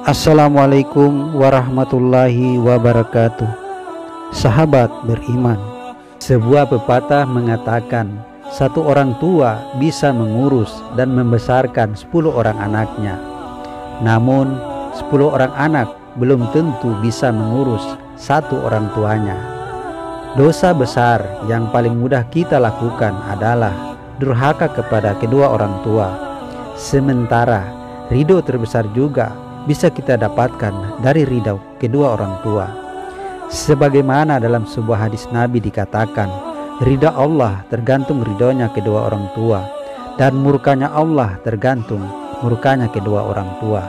Assalamualaikum warahmatullahi wabarakatuh. Sahabat beriman, sebuah pepatah mengatakan satu orang tua bisa mengurus dan membesarkan 10 orang anaknya. Namun 10 orang anak belum tentu bisa mengurus satu orang tuanya. Dosa besar yang paling mudah kita lakukan adalah durhaka kepada kedua orang tua. Sementara ridho terbesar juga bisa kita dapatkan dari ridho kedua orang tua. Sebagaimana dalam sebuah hadis Nabi dikatakan, ridha Allah tergantung ridhonya kedua orang tua, dan murkanya Allah tergantung murkanya kedua orang tua.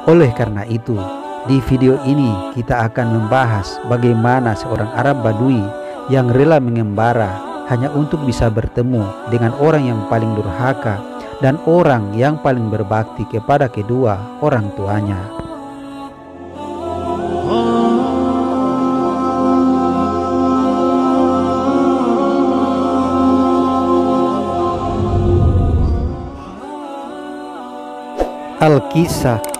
Oleh karena itu, di video ini kita akan membahas bagaimana seorang Arab Badui yang rela mengembara hanya untuk bisa bertemu dengan orang yang paling durhaka dan orang yang paling berbakti kepada kedua orang tuanya. Al-Kisah.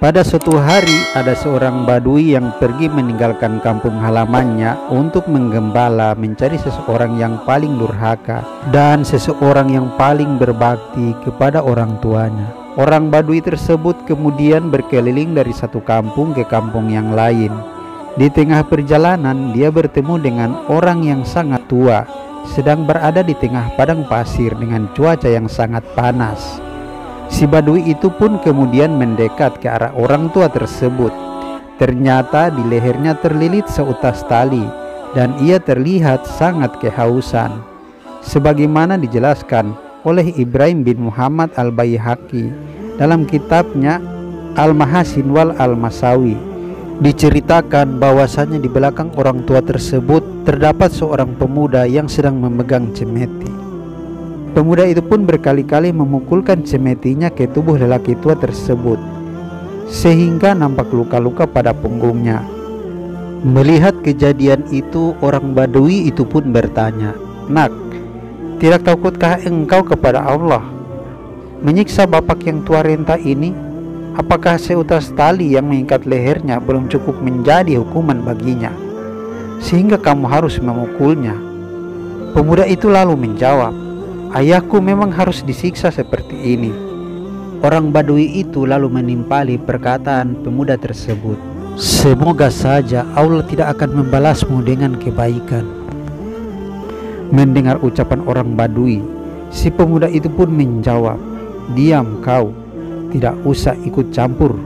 Pada suatu hari ada seorang Badui yang pergi meninggalkan kampung halamannya untuk menggembala mencari seseorang yang paling durhaka dan seseorang yang paling berbakti kepada orang tuanya. Orang Badui tersebut kemudian berkeliling dari satu kampung ke kampung yang lain. Di tengah perjalanan dia bertemu dengan orang yang sangat tua, sedang berada di tengah padang pasir dengan cuaca yang sangat panas. Si Badui itu pun kemudian mendekat ke arah orang tua tersebut. Ternyata di lehernya terlilit seutas tali dan ia terlihat sangat kehausan. Sebagaimana dijelaskan oleh Ibrahim bin Muhammad Al-Baihaqi dalam kitabnya Al-Mahasin wal Al-Masawi, diceritakan bahwasanya di belakang orang tua tersebut terdapat seorang pemuda yang sedang memegang cemeti. Pemuda itu pun berkali-kali memukulkan cemetinya ke tubuh lelaki tua tersebut, sehingga nampak luka-luka pada punggungnya. Melihat kejadian itu, orang Badui itu pun bertanya, "Nak, tidak takutkah engkau kepada Allah menyiksa bapak yang tua renta ini? Apakah seutas tali yang mengikat lehernya belum cukup menjadi hukuman baginya, sehingga kamu harus memukulnya?" Pemuda itu lalu menjawab, "Ayahku memang harus disiksa seperti ini." Orang Badui itu lalu menimpali perkataan pemuda tersebut, "Semoga saja Allah tidak akan membalasmu dengan kebaikan." Mendengar ucapan orang Badui, si pemuda itu pun menjawab, "Diam kau, tidak usah ikut campur.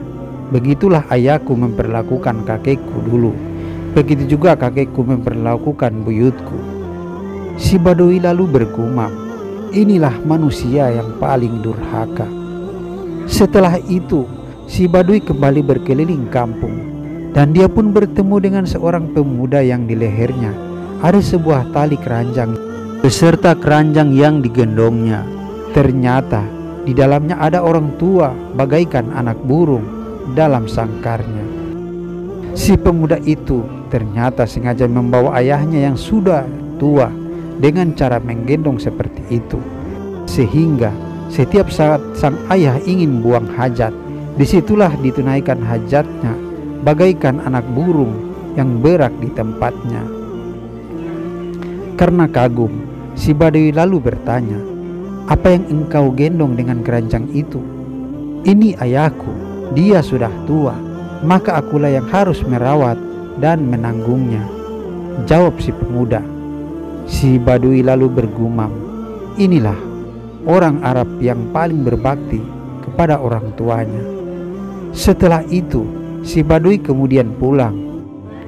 Begitulah ayahku memperlakukan kakekku dulu. Begitu juga kakekku memperlakukan buyutku." Si Badui lalu bergumam, "Inilah manusia yang paling durhaka." Setelah itu, si Badui kembali berkeliling kampung dan dia pun bertemu dengan seorang pemuda yang di lehernya ada sebuah tali keranjang beserta keranjang yang digendongnya. Ternyata di dalamnya ada orang tua bagaikan anak burung dalam sangkarnya. Si pemuda itu ternyata sengaja membawa ayahnya yang sudah tua dengan cara menggendong seperti itu, sehingga setiap saat sang ayah ingin buang hajat, disitulah ditunaikan hajatnya bagaikan anak burung yang berak di tempatnya. Karena kagum, si Badui lalu bertanya, "Apa yang engkau gendong dengan keranjang itu?" "Ini ayahku, dia sudah tua, maka akulah yang harus merawat dan menanggungnya," jawab si pemuda. Si Badui lalu bergumam, "Inilah orang Arab yang paling berbakti kepada orang tuanya." Setelah itu, si Badui kemudian pulang.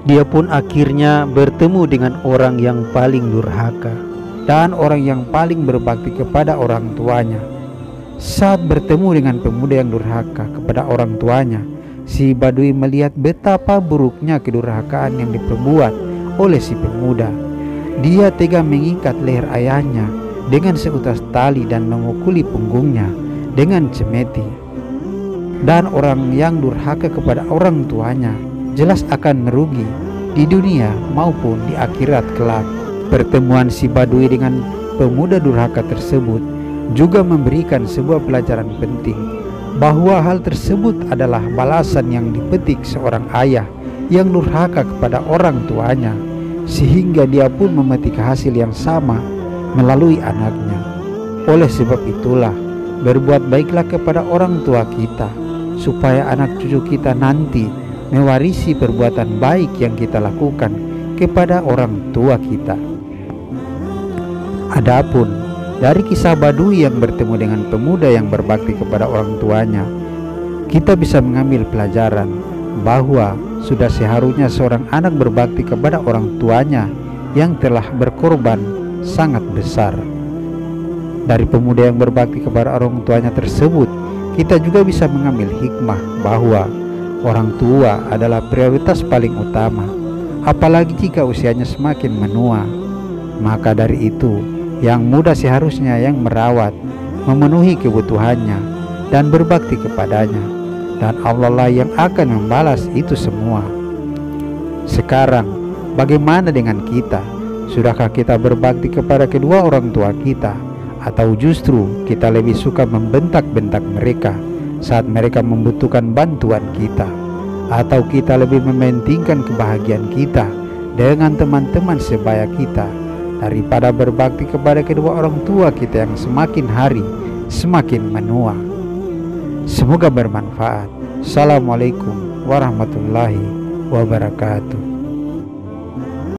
Dia pun akhirnya bertemu dengan orang yang paling durhaka dan orang yang paling berbakti kepada orang tuanya. Saat bertemu dengan pemuda yang durhaka kepada orang tuanya, si Badui melihat betapa buruknya kedurhakaan yang diperbuat oleh si pemuda. Dia tega mengikat leher ayahnya dengan seutas tali dan memukuli punggungnya dengan cemeti. Dan orang yang durhaka kepada orang tuanya jelas akan merugi di dunia maupun di akhirat kelak. Pertemuan si Badui dengan pemuda durhaka tersebut juga memberikan sebuah pelajaran penting, bahwa hal tersebut adalah balasan yang dipetik seorang ayah yang durhaka kepada orang tuanya, sehingga dia pun memetik hasil yang sama melalui anaknya. Oleh sebab itulah, berbuat baiklah kepada orang tua kita, supaya anak cucu kita nanti mewarisi perbuatan baik yang kita lakukan kepada orang tua kita. Adapun dari kisah Badui yang bertemu dengan pemuda yang berbakti kepada orang tuanya, kita bisa mengambil pelajaran bahwa sudah seharusnya seorang anak berbakti kepada orang tuanya yang telah berkorban sangat besar. Dari pemuda yang berbakti kepada orang tuanya tersebut, kita juga bisa mengambil hikmah bahwa orang tua adalah prioritas paling utama, apalagi jika usianya semakin menua. Maka dari itu, yang muda seharusnya yang merawat, memenuhi kebutuhannya, dan berbakti kepadanya, dan Allah lah yang akan membalas itu semua. Sekarang, bagaimana dengan kita? Sudahkah kita berbakti kepada kedua orang tua kita? Atau justru kita lebih suka membentak-bentak mereka saat mereka membutuhkan bantuan kita? Atau kita lebih mementingkan kebahagiaan kita dengan teman-teman sebaya kita daripada berbakti kepada kedua orang tua kita yang semakin hari semakin menua? Semoga bermanfaat. Assalamualaikum warahmatullahi wabarakatuh.